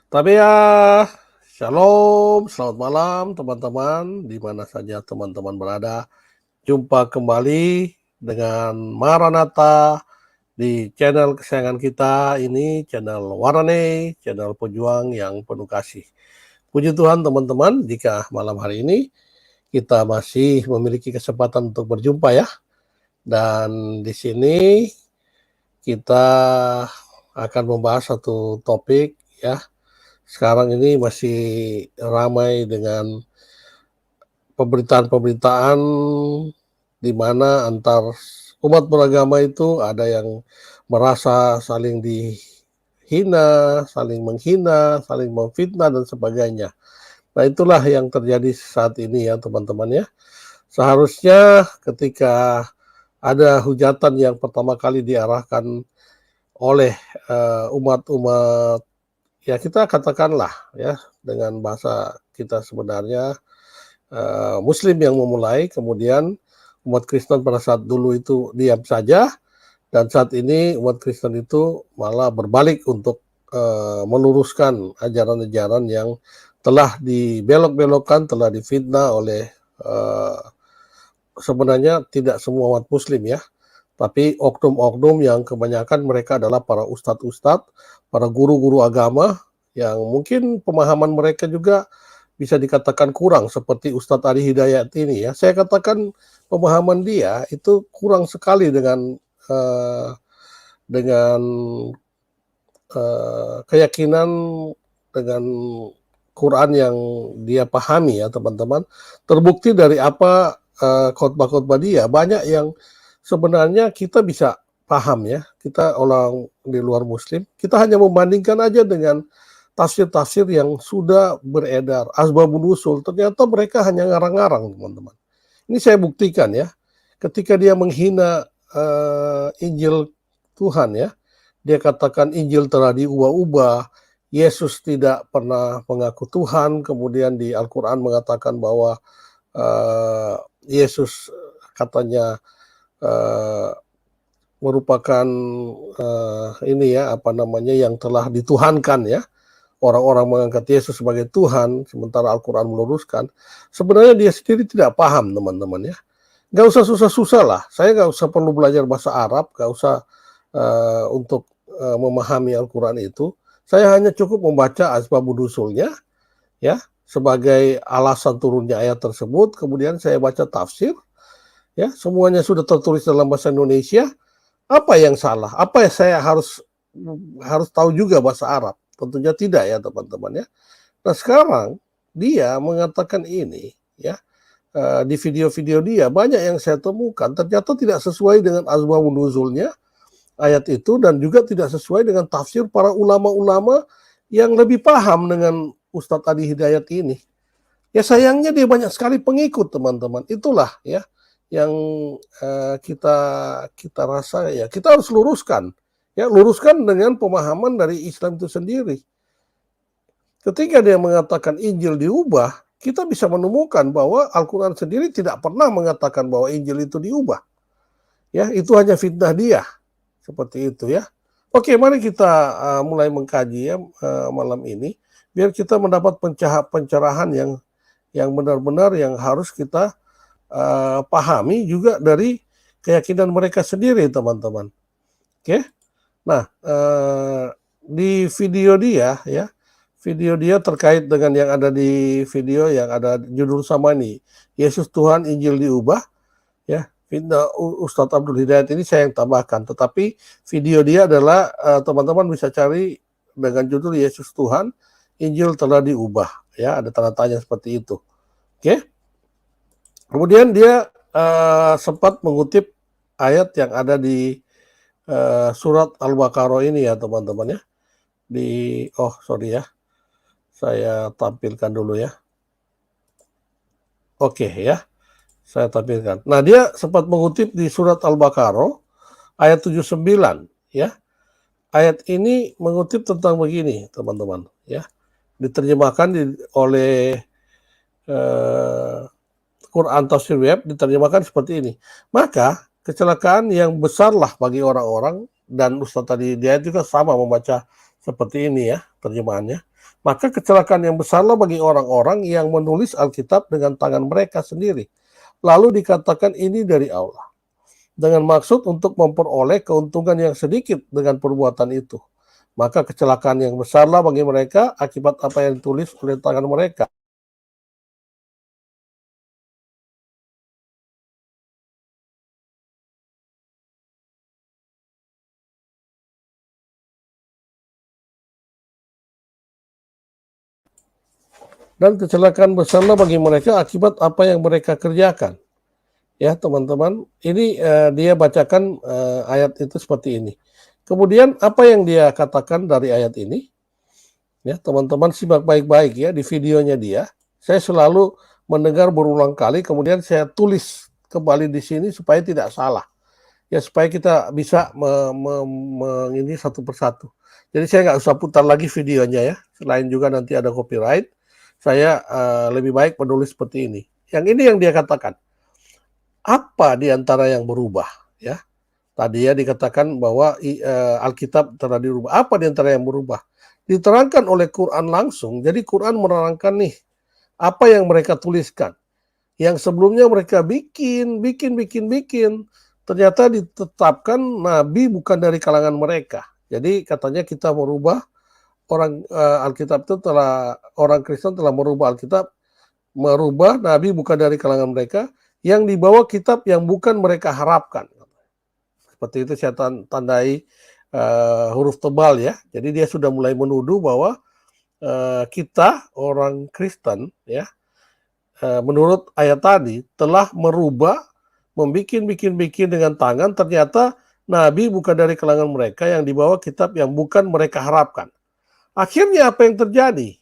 Tapi ya, shalom, selamat malam teman-teman, di mana saja teman-teman berada. Jumpa kembali dengan Maranatha di channel kesayangan kita ini, channel Warane, channel pejuang yang penuh kasih. Puji Tuhan teman-teman, jika malam hari ini kita masih memiliki kesempatan untuk berjumpa ya. Dan di sini kita akan membahas satu topik ya. Sekarang ini masih ramai dengan pemberitaan-pemberitaan di mana antar umat beragama itu ada yang merasa saling dihina, saling menghina, saling memfitnah dan sebagainya. Nah, itulah yang terjadi saat ini ya, teman-teman ya. Seharusnya ketika ada hujatan yang pertama kali diarahkan oleh umat-umat, ya kita katakanlah ya dengan bahasa kita sebenarnya Muslim yang memulai, kemudian umat Kristen pada saat dulu itu diam saja, dan saat ini umat Kristen itu malah berbalik untuk meluruskan ajaran-ajaran yang telah dibelok-belokkan, telah difitnah oleh sebenarnya tidak semua umat Muslim ya, tapi oknum-oknum yang kebanyakan mereka adalah para ustadz-ustadz, para guru-guru agama yang mungkin pemahaman mereka juga bisa dikatakan kurang, seperti Ustadz Ali Hidayat ini ya. Saya katakan pemahaman dia itu kurang sekali uh, dengan keyakinan, dengan Quran yang dia pahami ya teman-teman. Terbukti dari apa khotbah-khotbah dia, banyak yang sebenarnya kita bisa paham ya. Kita orang di luar Muslim, kita hanya membandingkan aja dengan tafsir-tafsir yang sudah beredar, asbabun nusul, ternyata mereka hanya ngarang-ngarang, teman-teman. Ini saya buktikan ya, ketika dia menghina Injil Tuhan ya, dia katakan Injil telah diubah-ubah, Yesus tidak pernah mengaku Tuhan, kemudian di Al-Quran mengatakan bahwa Yesus katanya merupakan ini ya, apa namanya, yang telah dituhankan ya. Orang-orang mengangkat Yesus sebagai Tuhan, sementara Al-Quran meluruskan. Sebenarnya dia sendiri tidak paham, teman-teman ya. Gak usah susah-susah lah. Saya gak usah perlu belajar bahasa Arab, gak usah untuk memahami Al-Quran itu. Saya hanya cukup membaca asbabun nusulnya, ya, sebagai alasan turunnya ayat tersebut. Kemudian saya baca tafsir, ya, semuanya sudah tertulis dalam bahasa Indonesia. Apa yang salah? Apa yang saya harus tahu juga bahasa Arab? Tentunya tidak ya teman-teman ya. Nah sekarang dia mengatakan ini ya, di video-video dia banyak yang saya temukan ternyata tidak sesuai dengan asbabun nuzulnya ayat itu, dan juga tidak sesuai dengan tafsir para ulama-ulama yang lebih paham dengan Ustadz Adi Hidayat ini. Ya sayangnya dia banyak sekali pengikut, teman-teman. Itulah ya yang kita rasa ya kita harus luruskan. Ya, luruskan dengan pemahaman dari Islam itu sendiri. Ketika dia mengatakan Injil diubah, kita bisa menemukan bahwa Al-Quran sendiri tidak pernah mengatakan bahwa Injil itu diubah. Ya, itu hanya fitnah dia. Seperti itu ya. Oke, mari kita mulai mengkaji ya malam ini, biar kita mendapat pencerahan yang benar-benar yang harus kita pahami juga dari keyakinan mereka sendiri, teman-teman. Oke. Nah, di video dia terkait dengan yang ada di video yang ada judul sama nih, Yesus Tuhan Injil diubah, ya. Ustadz Abdul Hidayat ini saya yang tambahkan, tetapi video dia adalah teman-teman bisa cari dengan judul Yesus Tuhan Injil telah diubah, ya, ada tanda tanya seperti itu. Oke. Kemudian dia sempat mengutip ayat yang ada di surat Al-Baqarah ini ya teman-teman ya. Saya tampilkan dulu ya. Oke ya, saya tampilkan. Nah, dia sempat mengutip di surat Al-Baqarah ayat 79 ya. Ayat ini mengutip tentang begini, teman-teman ya. Diterjemahkan oleh Quran Tafsir Web, diterjemahkan seperti ini. Maka kecelakaan yang besarlah bagi orang-orang, dan Ustaz tadi dia juga sama membaca seperti ini ya terjemahannya. Maka kecelakaan yang besarlah bagi orang-orang yang menulis Alkitab dengan tangan mereka sendiri. Lalu dikatakan ini dari Allah. Dengan maksud untuk memperoleh keuntungan yang sedikit dengan perbuatan itu. Maka kecelakaan yang besarlah bagi mereka akibat apa yang ditulis oleh tangan mereka. Dan kecelakaan besarlah bagi mereka akibat apa yang mereka kerjakan. Ya teman-teman, ini dia bacakan ayat itu seperti ini. Kemudian apa yang dia katakan dari ayat ini? Ya teman-teman simak baik-baik ya di videonya dia. Saya selalu mendengar berulang kali, kemudian saya tulis kembali di sini supaya tidak salah. Ya supaya kita bisa ini satu persatu. Jadi saya nggak usah putar lagi videonya ya. Selain juga nanti ada copyright, saya lebih baik menulis seperti ini. Yang ini yang dia katakan. Apa di antara yang berubah? Ya, tadi ya dikatakan bahwa Alkitab telah dirubah. Apa di antara yang berubah? Diterangkan oleh Quran langsung. Jadi Quran menerangkan nih apa yang mereka tuliskan. Yang sebelumnya mereka bikin. Ternyata ditetapkan nabi bukan dari kalangan mereka. Jadi katanya kita merubah Alkitab itu orang Kristen telah merubah Alkitab, merubah nabi bukan dari kalangan mereka, yang dibawa kitab yang bukan mereka harapkan. Seperti itu saya tandai huruf tebal ya. Jadi dia sudah mulai menuduh bahwa kita orang Kristen ya, menurut ayat tadi telah merubah, bikin dengan tangan, ternyata nabi bukan dari kalangan mereka, yang dibawa kitab yang bukan mereka harapkan. Akhirnya apa yang terjadi?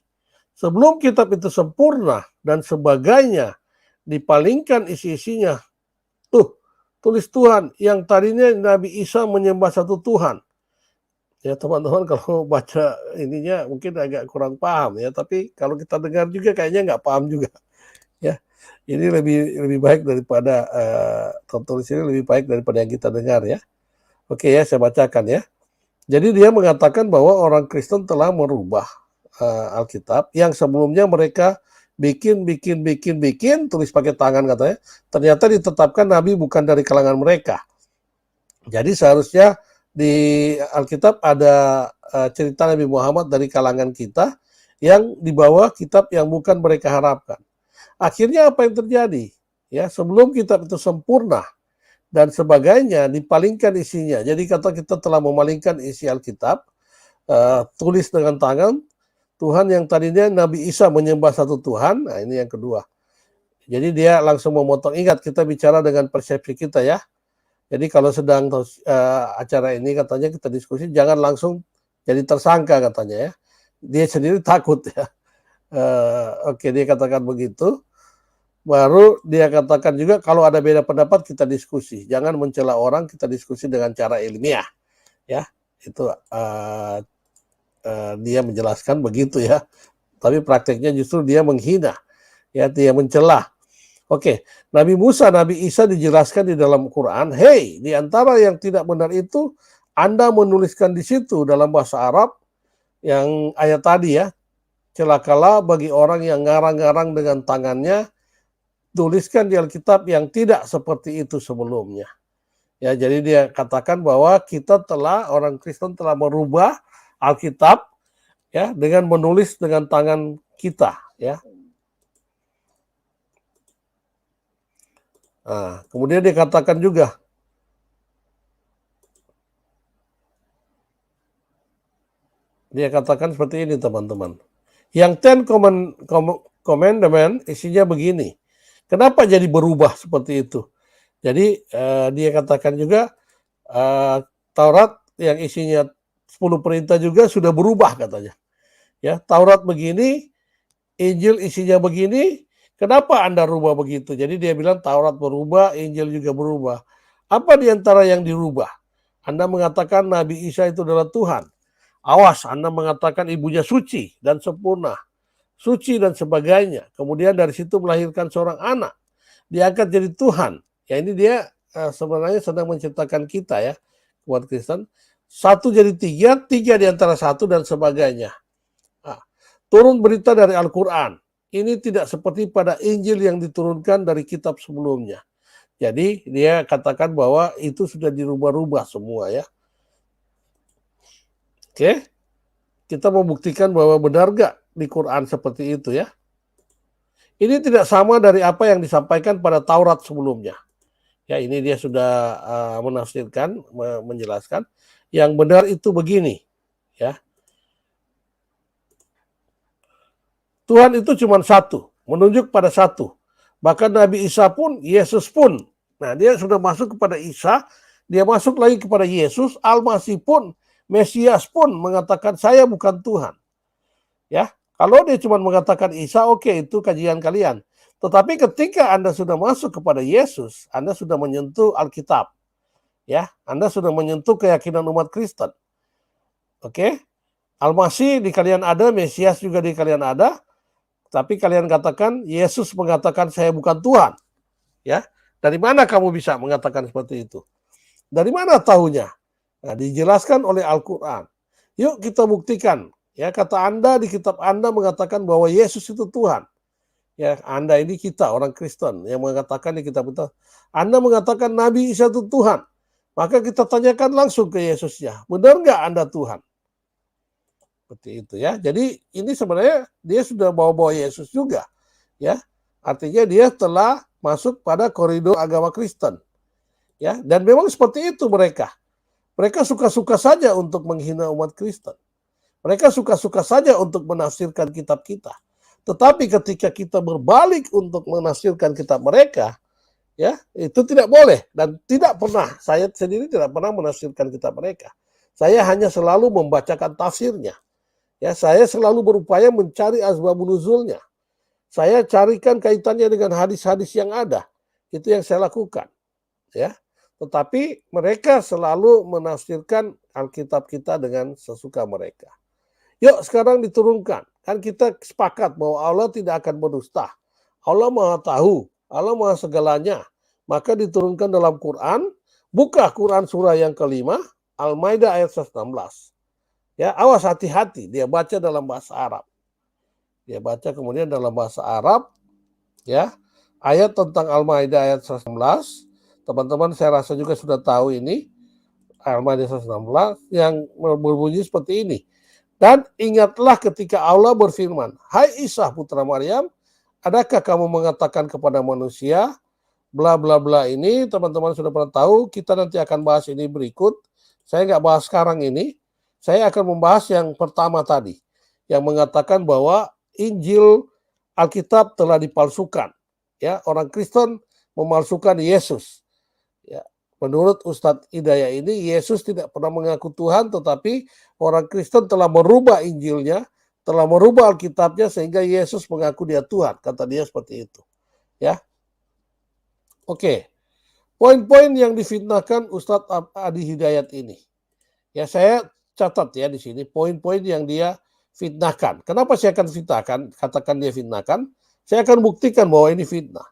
Sebelum kitab itu sempurna dan sebagainya, dipalingkan isi-isinya. Tuh, tulis Tuhan yang tadinya Nabi Isa menyembah satu Tuhan. Ya teman-teman kalau baca ininya mungkin agak kurang paham ya, tapi kalau kita dengar juga kayaknya nggak paham juga. Ya, ini lebih baik daripada tertulis ini lebih baik daripada yang kita dengar ya. Oke ya, saya bacakan ya. Jadi dia mengatakan bahwa orang Kristen telah merubah Alkitab yang sebelumnya mereka bikin, tulis pakai tangan katanya. Ternyata ditetapkan nabi bukan dari kalangan mereka. Jadi seharusnya di Alkitab ada cerita Nabi Muhammad dari kalangan kita yang dibawa kitab yang bukan mereka harapkan. Akhirnya apa yang terjadi? Ya, sebelum kitab itu sempurna dan sebagainya, dipalingkan isinya. Jadi kata kita telah memalingkan isi Alkitab, tulis dengan tangan, Tuhan yang tadinya Nabi Isa menyembah satu Tuhan. Nah ini yang kedua. Jadi dia langsung memotong. Ingat kita bicara dengan persepsi kita ya. Jadi kalau sedang acara ini katanya kita diskusi, jangan langsung jadi tersangka katanya ya. Dia sendiri takut ya. Oke, dia katakan begitu. Baru dia katakan juga kalau ada beda pendapat kita diskusi, jangan mencela orang, kita diskusi dengan cara ilmiah ya. Itu dia menjelaskan begitu ya, tapi prakteknya justru dia menghina ya, dia mencela. Oke, Nabi Musa, Nabi Isa dijelaskan di dalam Quran, hey, di antara yang tidak benar itu Anda menuliskan di situ dalam bahasa Arab yang ayat tadi ya, celakalah bagi orang yang ngarang-ngarang dengan tangannya, tuliskan di Alkitab yang tidak seperti itu sebelumnya. Ya, jadi dia katakan bahwa kita orang Kristen telah merubah Alkitab ya dengan menulis dengan tangan kita ya. Nah, kemudian dia katakan juga seperti ini teman-teman. Yang Ten Commandment isinya begini. Kenapa jadi berubah seperti itu? Jadi dia katakan juga Taurat yang isinya 10 perintah juga sudah berubah katanya. Ya, Taurat begini, Injil isinya begini, kenapa Anda rubah begitu? Jadi dia bilang Taurat berubah, Injil juga berubah. Apa di antara yang dirubah? Anda mengatakan Nabi Isa itu adalah Tuhan. Awas, Anda mengatakan ibunya suci dan sempurna. Suci dan sebagainya. Kemudian dari situ melahirkan seorang anak. Diangkat jadi Tuhan. Ya ini dia sebenarnya sedang menciptakan kita ya, umat Kristen. satu jadi tiga, tiga di antara satu dan sebagainya. Nah, turun berita dari Al-Quran. Ini tidak seperti pada Injil yang diturunkan dari kitab sebelumnya. Jadi dia katakan bahwa itu sudah dirubah-rubah semua ya. Oke, kita membuktikan bahwa benar gak di Quran seperti itu ya. Ini tidak sama dari apa yang disampaikan pada Taurat sebelumnya. Ya, ini dia sudah menafsirkan, menjelaskan. Yang benar itu begini, ya. Tuhan itu cuma satu, menunjuk pada satu. Bahkan Nabi Isa pun, Yesus pun. Nah, dia sudah masuk kepada Isa, dia masuk lagi kepada Yesus, Al-Masih pun, Mesias pun mengatakan saya bukan Tuhan. Ya, kalau dia cuma mengatakan Isa, oke, itu kajian kalian. Tetapi ketika Anda sudah masuk kepada Yesus, Anda sudah menyentuh Alkitab. Ya, Anda sudah menyentuh keyakinan umat Kristen. Oke? Al-Masih di kalian ada, Mesias juga di kalian ada. Tapi kalian katakan Yesus mengatakan saya bukan Tuhan. Ya. Dari mana kamu bisa mengatakan seperti itu? Dari mana tahunya? Nah, dijelaskan oleh Al-Qur'an. Yuk kita buktikan. Ya, kata Anda di kitab Anda mengatakan bahwa Yesus itu Tuhan. Ya, Anda ini kita orang Kristen yang mengatakan di kitab itu. Anda mengatakan Nabi Isa itu Tuhan. Maka kita tanyakan langsung ke Yesusnya. Benar nggak Anda Tuhan? Seperti itu ya. Jadi ini sebenarnya dia sudah bawa-bawa Yesus juga. Ya. Artinya dia telah masuk pada koridor agama Kristen. Ya, dan memang seperti itu mereka. Mereka suka-suka saja untuk menghina umat Kristen. Mereka suka-suka saja untuk menafsirkan kitab kita. Tetapi ketika kita berbalik untuk menafsirkan kitab mereka, ya, itu tidak boleh dan tidak pernah, saya sendiri tidak pernah menafsirkan kitab mereka. Saya hanya selalu membacakan tafsirnya. Ya, saya selalu berupaya mencari asbabun nuzulnya. Saya carikan kaitannya dengan hadis-hadis yang ada. Itu yang saya lakukan. Ya. Tetapi mereka selalu menafsirkan Alkitab kita dengan sesuka mereka. Yuk sekarang diturunkan. Kan kita sepakat bahwa Allah tidak akan berdusta. Allah Maha tahu, Allah Maha segalanya. Maka diturunkan dalam Quran. Buka Quran surah yang kelima, Al-Maidah ayat 116. Ya, awas hati-hati, dia baca dalam bahasa Arab. Dia baca kemudian dalam bahasa Arab, ya, ayat tentang Al-Maidah ayat 116. Teman-teman saya rasa juga sudah tahu ini, Al-Maidah 116 yang berbunyi seperti ini. Dan ingatlah ketika Allah berfirman, hai Isa putra Maryam, adakah kamu mengatakan kepada manusia, bla bla bla ini, teman-teman sudah pernah tahu, kita nanti akan bahas ini berikut. Saya nggak bahas sekarang ini. Saya akan membahas yang pertama tadi, yang mengatakan bahwa Injil Alkitab telah dipalsukan. Ya, orang Kristen memalsukan Yesus. Ya, menurut Ustadz Hidayah ini, Yesus tidak pernah mengaku Tuhan, tetapi orang Kristen telah merubah Injilnya, telah merubah Alkitabnya sehingga Yesus mengaku dia Tuhan. Kata dia seperti itu. Ya, oke. Poin-poin yang difitnahkan Ustadz Adi Hidayat ini. Ya, saya catat ya di sini poin-poin yang dia fitnahkan. Kenapa saya akan fitnahkan? Katakan dia fitnahkan. Saya akan buktikan bahwa ini fitnah.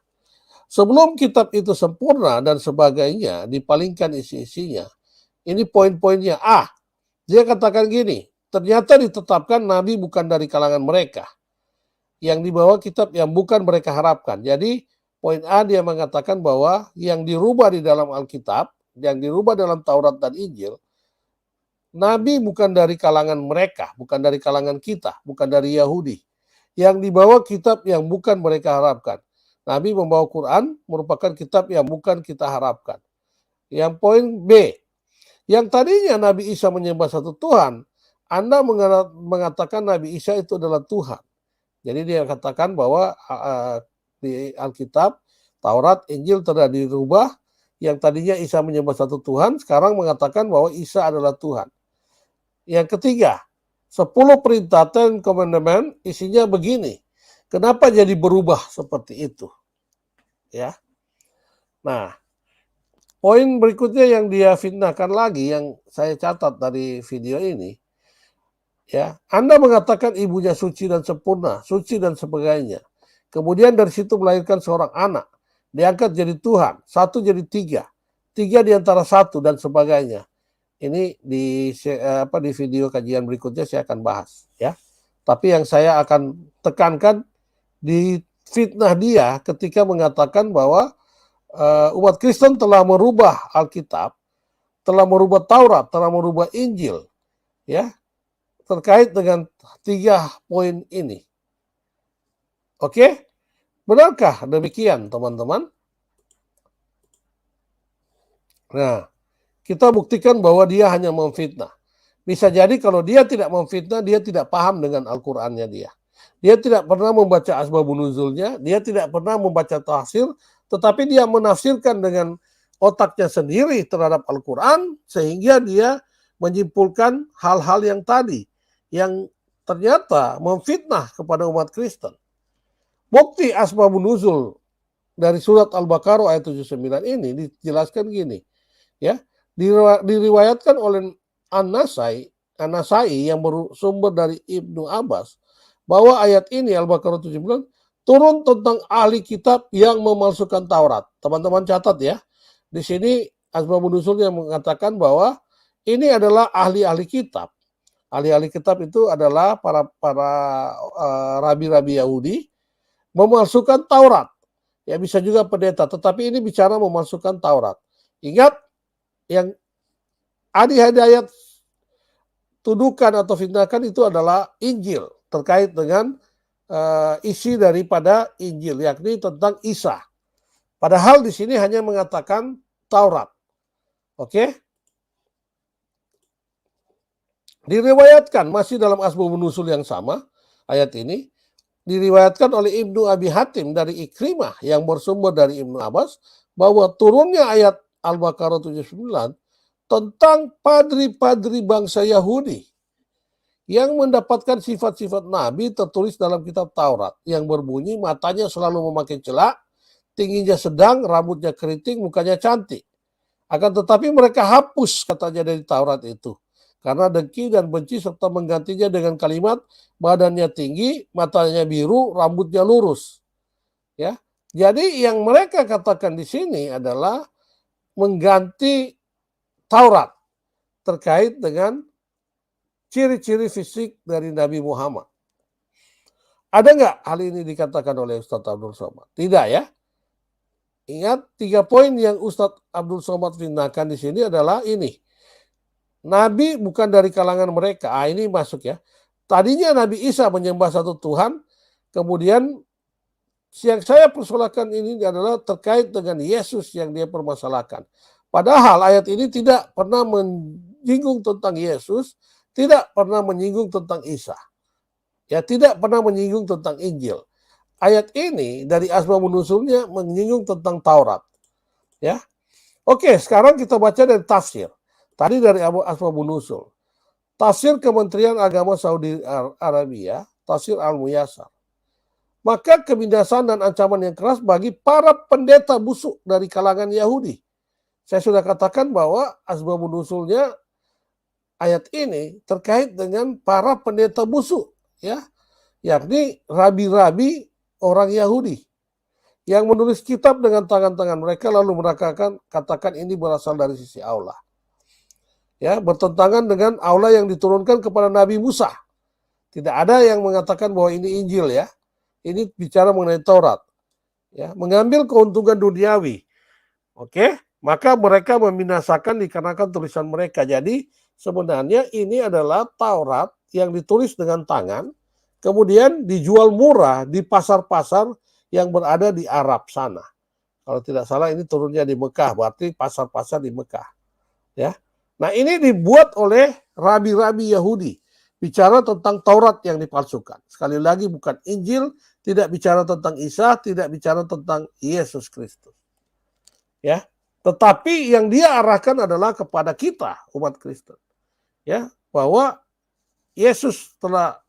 Sebelum kitab itu sempurna dan sebagainya, dipalingkan isi-isinya. Ini poin-poinnya. A, dia katakan gini, ternyata ditetapkan Nabi bukan dari kalangan mereka. Yang dibawa kitab yang bukan mereka harapkan. Jadi poin A dia mengatakan bahwa yang dirubah di dalam Alkitab, yang dirubah dalam Taurat dan Injil, Nabi bukan dari kalangan mereka, bukan dari kalangan kita, bukan dari Yahudi. Yang dibawa kitab yang bukan mereka harapkan. Nabi membawa Quran merupakan kitab yang bukan kita harapkan. Yang poin B, yang tadinya Nabi Isa menyembah satu Tuhan, Anda mengatakan Nabi Isa itu adalah Tuhan. Jadi dia katakan bahwa di Alkitab, Taurat, Injil telah dirubah. Yang tadinya Isa menyembah satu Tuhan, sekarang mengatakan bahwa Isa adalah Tuhan. Yang ketiga, 10 perintah Ten Commandment isinya begini. Kenapa jadi berubah seperti itu? Ya. Nah, poin berikutnya yang dia fitnahkan lagi yang saya catat dari video ini, ya, Anda mengatakan ibunya suci dan sempurna, suci dan sebagainya. Kemudian dari situ melahirkan seorang anak, diangkat jadi Tuhan, satu jadi tiga, tiga di antara satu dan sebagainya. Ini di video kajian berikutnya saya akan bahas ya. Tapi yang saya akan tekankan di fitnah dia ketika mengatakan bahwa umat Kristen telah merubah Alkitab, telah merubah Taurat, telah merubah Injil, ya, terkait dengan 3 poin ini. Oke, benarkah demikian, teman-teman? Nah, kita buktikan bahwa dia hanya memfitnah. Bisa jadi kalau dia tidak memfitnah, dia tidak paham dengan Al-Qur'annya dia. Dia tidak pernah membaca asbabun nuzulnya, dia tidak pernah membaca tafsir, tetapi dia menafsirkan dengan otaknya sendiri terhadap Al-Quran, sehingga dia menyimpulkan hal-hal yang tadi, yang ternyata memfitnah kepada umat Kristen. Bukti asbabun nuzul dari surat Al-Baqarah ayat 79 ini dijelaskan gini, ya, diriwayatkan oleh An-Nasai yang bersumber dari Ibnu Abbas bahwa ayat ini Al-Baqarah 79 turun tentang ahli kitab yang memalsukan Taurat. Teman-teman catat ya. Di sini asbabun nuzul yang mengatakan bahwa ini adalah ahli-ahli kitab. Ahli-ahli kitab itu adalah para rabi-rabi Yahudi memalsukan Taurat. Ya bisa juga pendeta, tetapi ini bicara memalsukan Taurat. Ingat yang Adi Hidayat tuduhkan atau fitnahkan itu adalah Injil terkait dengan isi daripada Injil, yakni tentang Isa. Padahal di sini hanya mengatakan Taurat. Oke? Diriwayatkan masih dalam asbabun nuzul yang sama, ayat ini diriwayatkan oleh Ibnu Abi Hatim dari Ikrimah yang bersumber dari Ibnu Abbas bahwa turunnya ayat Al-Baqarah 79 tentang padri-padri bangsa Yahudi yang mendapatkan sifat-sifat Nabi tertulis dalam kitab Taurat yang berbunyi matanya selalu memakai celak, tingginya sedang, rambutnya keriting, mukanya cantik. Akan tetapi mereka hapus katanya dari Taurat itu karena dengki dan benci serta menggantinya dengan kalimat badannya tinggi, matanya biru, rambutnya lurus. Ya. Jadi yang mereka katakan di sini adalah mengganti Taurat terkait dengan ciri-ciri fisik dari Nabi Muhammad. Ada nggak hal ini dikatakan oleh Ustadz Abdul Somad? Tidak ya. Ingat 3 poin yang Ustadz Abdul Somad fitnahkan di sini adalah ini. Nabi bukan dari kalangan mereka. Ini masuk ya. Tadinya Nabi Isa menyembah satu Tuhan, kemudian yang saya persoalkan ini adalah terkait dengan Yesus yang dia permasalahkan. Padahal ayat ini tidak pernah menyinggung tentang Yesus, tidak pernah menyinggung tentang Isa. Ya, tidak pernah menyinggung tentang Injil. Ayat ini dari asbabun nuzulnya menyinggung tentang Taurat. Ya. Oke, sekarang kita baca dari tafsir. Tadi dari asbabun nuzul. Tafsir Kementerian Agama Saudi Arabia, tafsir Al-Muyassar. Maka kebinasaan dan ancaman yang keras bagi para pendeta busuk dari kalangan Yahudi. Saya sudah katakan bahwa asbabun nuzulnya ayat ini terkait dengan para pendeta busuk, ya, yakni rabi-rabi orang Yahudi yang menulis kitab dengan tangan-tangan mereka lalu katakan ini berasal dari sisi Allah. Ya, bertentangan dengan Allah yang diturunkan kepada Nabi Musa. Tidak ada yang mengatakan bahwa ini Injil ya. Ini bicara mengenai Taurat. Ya, mengambil keuntungan duniawi. Oke, maka mereka membinasakan dikarenakan tulisan mereka. Jadi sebenarnya ini adalah Taurat yang ditulis dengan tangan, kemudian dijual murah di pasar-pasar yang berada di Arab sana. Kalau tidak salah ini turunnya di Mekah, berarti pasar-pasar di Mekah. Ya. Nah ini dibuat oleh rabi-rabi Yahudi. Bicara tentang Taurat yang dipalsukan. Sekali lagi bukan Injil, tidak bicara tentang Isa, tidak bicara tentang Yesus Kristus. Ya, tetapi yang dia arahkan adalah kepada kita umat Kristen. Ya, bahwa Yesus telah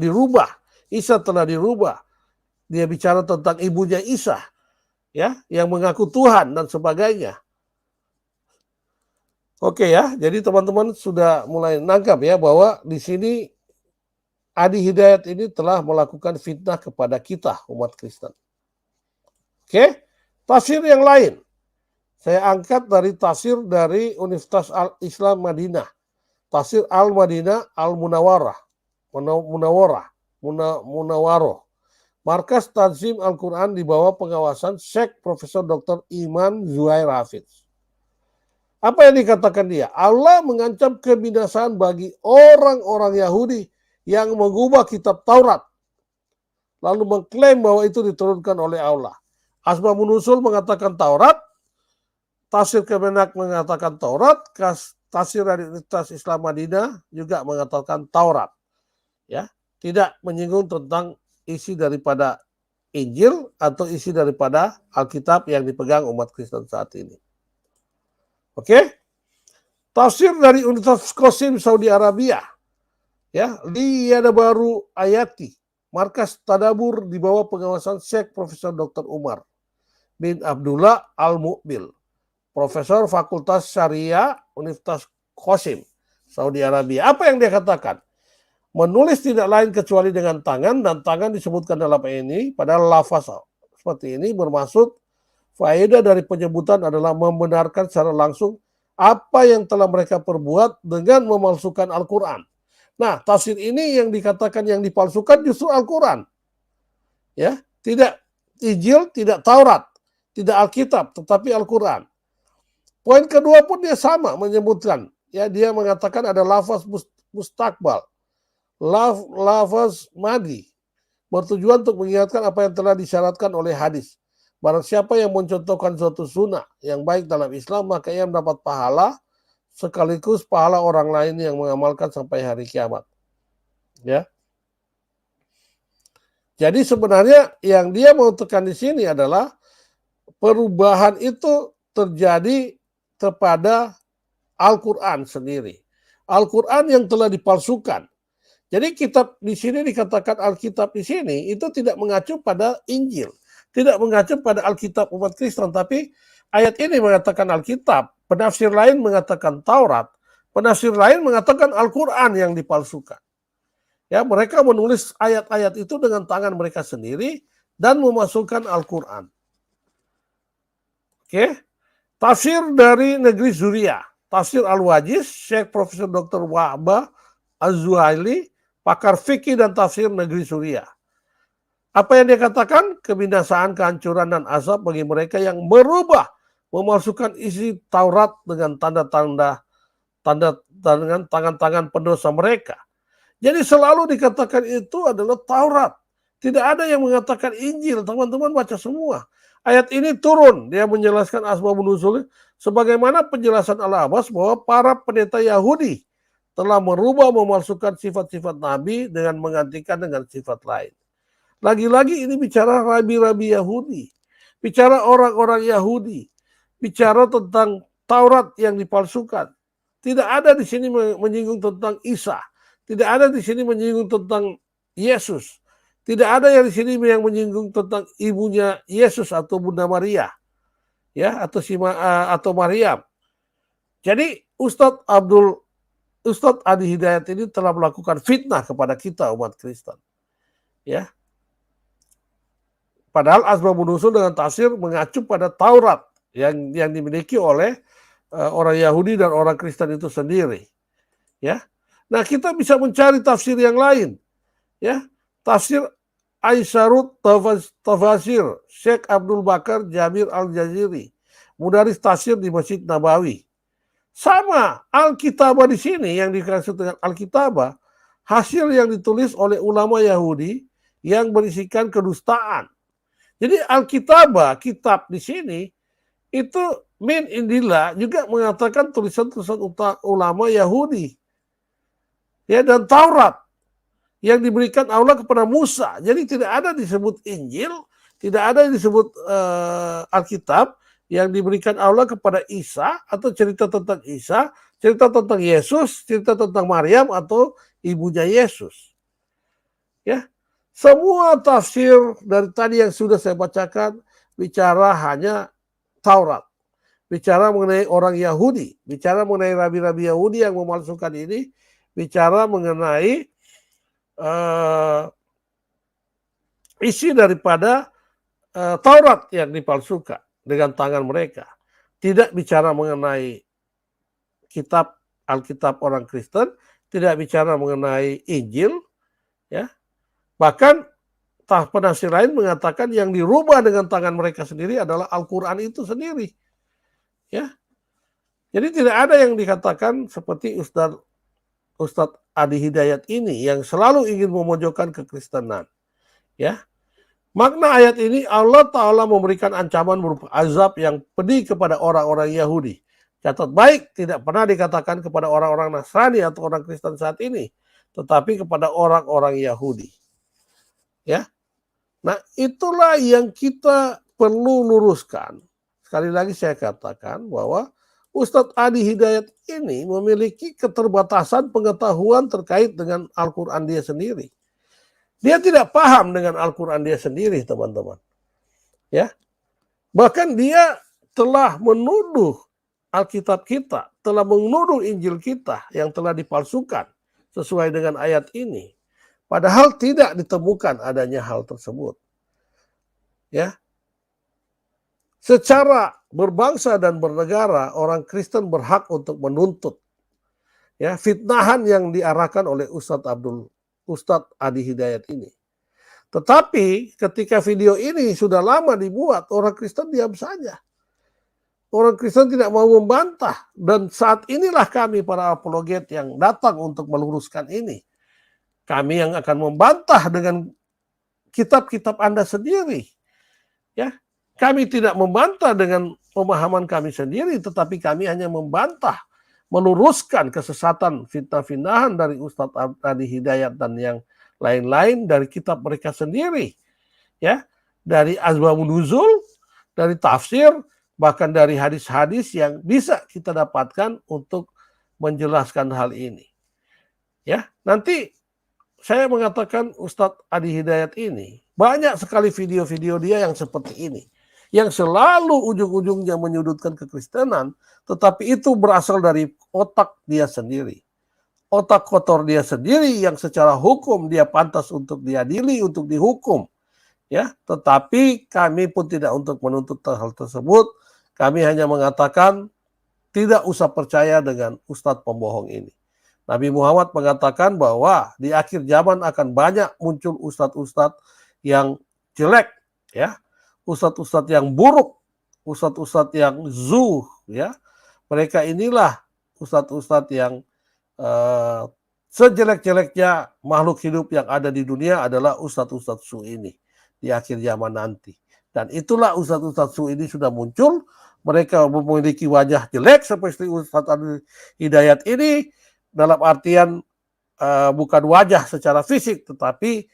dirubah, Isa telah dirubah. Dia bicara tentang ibunya Isa, ya, yang mengaku Tuhan dan sebagainya. Oke ya, jadi teman-teman sudah mulai nangkap ya bahwa di sini Adi Hidayat ini telah melakukan fitnah kepada kita umat Kristen. Oke, tafsir yang lain. Saya angkat dari tafsir dari Universitas Al-Islam Madinah. Tafsir Al-Madinah Al-Munawarah. Munawaroh. Markas Tanzim Al-Quran di bawah pengawasan Syekh Profesor Dr. Iman Zuhair Hafiz. Apa yang dikatakan dia? Allah mengancam kebinasaan bagi orang-orang Yahudi yang mengubah kitab Taurat lalu mengklaim bahwa itu diturunkan oleh Allah. Asbabun Nuzul mengatakan Taurat, tafsir Kemenak mengatakan Taurat, tafsir dari Universitas Islam Madinah juga mengatakan Taurat. Ya, tidak menyinggung tentang isi daripada Injil atau isi daripada Alkitab yang dipegang umat Kristen saat ini. Oke? Tafsir dari Universitas Qasim Saudi Arabia. Ya, Liyada Baru Ayati, Markas Tadabur di bawah pengawasan Syekh Profesor Dr. Umar bin Abdullah Al-Mu'bil, Profesor Fakultas Syariah Universitas Qasim Saudi Arabia. Apa yang dia katakan? Menulis tidak lain kecuali dengan tangan, dan tangan disebutkan dalam ini, padahal lafaz seperti ini bermaksud faedah dari penyebutan adalah membenarkan secara langsung apa yang telah mereka perbuat dengan memalsukan Al-Quran. Nah, tafsir ini yang dikatakan yang dipalsukan justru Al-Quran. Ya, tidak Injil, tidak Taurat, tidak Alkitab, tetapi Al-Quran. Poin kedua pun dia sama menyebutkan, ya, dia mengatakan ada lafaz mustakbal, lafaz madi, bertujuan untuk mengingatkan apa yang telah disyaratkan oleh hadis. Barang siapa yang mencontohkan suatu sunnah yang baik dalam Islam, maka ia mendapat pahala sekaligus pahala orang lain yang mengamalkan sampai hari kiamat. Ya. Jadi sebenarnya yang dia mau tekan di sini adalah perubahan itu terjadi kepada Al-Quran sendiri. Al-Quran yang telah dipalsukan. Jadi kitab di sini dikatakan Alkitab di sini itu tidak mengacu pada Injil, tidak mengacu pada Alkitab umat Kristen, tapi ayat ini mengatakan Alkitab, penafsir lain mengatakan Taurat, penafsir lain mengatakan Al-Quran yang dipalsukan. Ya, mereka menulis ayat-ayat itu dengan tangan mereka sendiri dan memasukkan Al-Quran. Oke, tafsir dari negeri Suriah, tafsir Al-Wajiz, Syekh Profesor Dr. Wahbah Az-Zuhaili, pakar fikih dan tafsir negeri Suriah. Apa yang dia katakan? Kebinasaan, kehancuran, dan azab bagi mereka yang merubah, memasukkan isi Taurat dengan tanda-tanda dengan tangan-tangan pendosa mereka. Jadi selalu dikatakan itu adalah Taurat. Tidak ada yang mengatakan Injil. Teman-teman baca semua. Ayat ini turun. Dia menjelaskan asbabun nuzul sebagaimana penjelasan Al-Abbas bahwa para pendeta Yahudi telah merubah, memalsukan sifat-sifat Nabi dengan menggantikan dengan sifat lain. Lagi-lagi ini bicara rabi-rabi Yahudi. Bicara orang-orang Yahudi. Bicara tentang Taurat yang dipalsukan. Tidak ada di sini menyinggung tentang Isa. Tidak ada di sini menyinggung tentang Yesus. Tidak ada yang di sini yang menyinggung tentang ibunya Yesus atau Bunda Maria, ya, atau Maryam. Jadi Ustadz Adi Hidayat ini telah melakukan fitnah kepada kita umat Kristen. Ya. Padahal asbabun nuzul dengan tafsir mengacu pada Taurat yang dimiliki oleh orang Yahudi dan orang Kristen itu sendiri. Ya. Nah, kita bisa mencari tafsir yang lain. Ya, tafsir Aisyarut Tafasir Syekh Abdul Bakar Jabir Al-Jaziri, mudaris tafsir di Masjid Nabawi. Sama Alkitabah di sini yang dimaksud dengan Alkitabah, hasil yang ditulis oleh ulama Yahudi yang berisikan kedustaan. Jadi Alkitabah, kitab di sini itu min indillah juga mengatakan tulisan-tulisan ulama Yahudi. Ya, dan Taurat yang diberikan Allah kepada Musa. Jadi tidak ada disebut Injil, tidak ada disebut Alkitab yang diberikan Allah kepada Isa atau cerita tentang Isa, cerita tentang Yesus, cerita tentang Maryam atau ibunya Yesus. Ya, semua tafsir dari tadi yang sudah saya bacakan bicara hanya Taurat, bicara mengenai orang Yahudi, bicara mengenai rabi-rabi Yahudi yang memalsukan ini, bicara mengenai isi daripada Taurat yang dipalsukan dengan tangan mereka. tidak bicara mengenai kitab Alkitab orang Kristen, tidak bicara mengenai Injil, ya. Bahkan penafsir lain mengatakan yang dirubah dengan tangan mereka sendiri adalah Al-Quran itu sendiri, ya. Jadi tidak ada yang dikatakan seperti Ustadz Adi Hidayat ini yang selalu ingin memojokkan kekristenan, ya. Makna ayat ini, Allah Ta'ala memberikan ancaman berupa azab yang pedih kepada orang-orang Yahudi. Catat baik, tidak pernah dikatakan kepada orang-orang Nasrani atau orang Kristen saat ini, tetapi kepada orang-orang Yahudi. Ya, nah itulah yang kita perlu luruskan. Sekali lagi saya katakan bahwa Ustadz Adi Hidayat ini memiliki keterbatasan pengetahuan terkait dengan Al-Quran dia sendiri. Dia tidak paham dengan Al-Quran dia sendiri, teman-teman. Ya, bahkan dia telah menuduh Alkitab kita, telah menuduh Injil kita yang telah dipalsukan sesuai dengan ayat ini. Padahal tidak ditemukan adanya hal tersebut. Ya, secara berbangsa dan bernegara, orang Kristen berhak untuk menuntut, ya, fitnahan yang diarahkan oleh Ustadz Adi Hidayat ini. Tetapi ketika video ini sudah lama dibuat, orang Kristen diam saja. Orang Kristen tidak mau membantah. Dan saat inilah kami para apologet yang datang untuk meluruskan ini. Kami yang akan membantah dengan kitab-kitab Anda sendiri. Ya, kami tidak membantah dengan pemahaman kami sendiri, tetapi kami hanya membantah, meluruskan kesesatan fitnah-fitnahan dari Ustadz Adi Hidayat dan yang lain-lain dari kitab mereka sendiri, ya, dari asbabun nuzul, dari tafsir, bahkan dari hadis-hadis yang bisa kita dapatkan untuk menjelaskan hal ini. Ya, nanti saya mengatakan Ustadz Adi Hidayat ini banyak sekali video-video dia yang seperti ini, yang selalu ujung-ujungnya menyudutkan kekristenan, tetapi itu berasal dari otak dia sendiri. Otak kotor dia sendiri yang secara hukum dia pantas untuk diadili, untuk dihukum. Ya, tetapi kami pun tidak untuk menuntut hal tersebut. Kami hanya mengatakan tidak usah percaya dengan ustadz pembohong ini. Nabi Muhammad mengatakan bahwa di akhir zaman akan banyak muncul ustadz-ustadz yang jelek, ya, ustadz-ustadz yang buruk, ustadz-ustadz yang zuh, ya. Mereka inilah ustadz-ustadz yang sejelek-jeleknya makhluk hidup yang ada di dunia adalah ustadz-ustadz su ini di akhir zaman nanti. Dan itulah ustadz-ustadz su ini sudah muncul. Mereka memiliki wajah jelek seperti Ustadz Adi Hidayat ini, dalam artian bukan wajah secara fisik, tetapi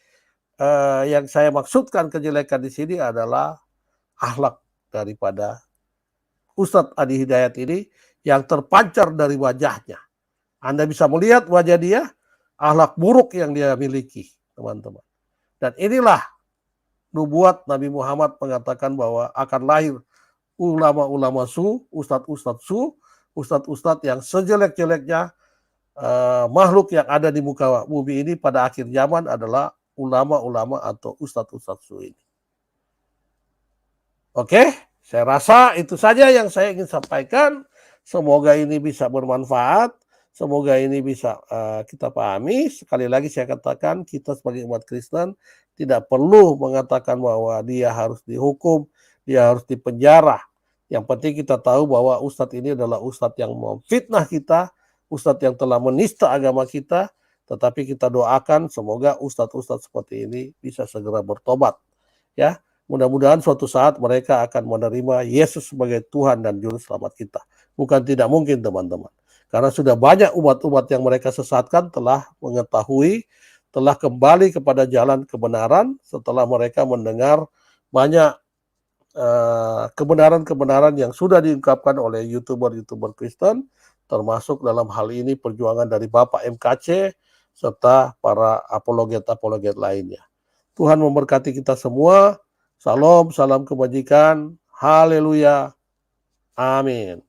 yang saya maksudkan kejelekan di sini adalah akhlak daripada Ustadz Adi Hidayat ini yang terpancar dari wajahnya. Anda bisa melihat wajah dia, akhlak buruk yang dia miliki, teman-teman. Dan inilah nubuat Nabi Muhammad mengatakan bahwa akan lahir ulama-ulama su, ustadz-ustadz su, ustadz-ustadz yang sejelek-jeleknya makhluk yang ada di muka bumi ini pada akhir zaman adalah ulama-ulama atau ustadz-ustadz su ini. Oke, saya rasa itu saja yang saya ingin sampaikan. Semoga ini bisa bermanfaat. Semoga ini bisa kita pahami. Sekali lagi saya katakan, kita sebagai umat Kristen tidak perlu mengatakan bahwa dia harus dihukum, dia harus dipenjara. Yang penting kita tahu bahwa ustadz ini adalah ustadz yang memfitnah kita, ustadz yang telah menista agama kita, tetapi kita doakan semoga ustadz-ustadz seperti ini bisa segera bertobat. Ya, mudah-mudahan suatu saat mereka akan menerima Yesus sebagai Tuhan dan Juru Selamat kita. Bukan tidak mungkin, teman-teman. Karena sudah banyak umat-umat yang mereka sesatkan telah mengetahui, telah kembali kepada jalan kebenaran setelah mereka mendengar banyak kebenaran-kebenaran yang sudah diungkapkan oleh YouTuber-YouTuber Kristen, termasuk dalam hal ini perjuangan dari Bapak MKC serta para apologet-apologet lainnya. Tuhan memberkati kita semua. Salam, salam kebajikan. Haleluya. Amin.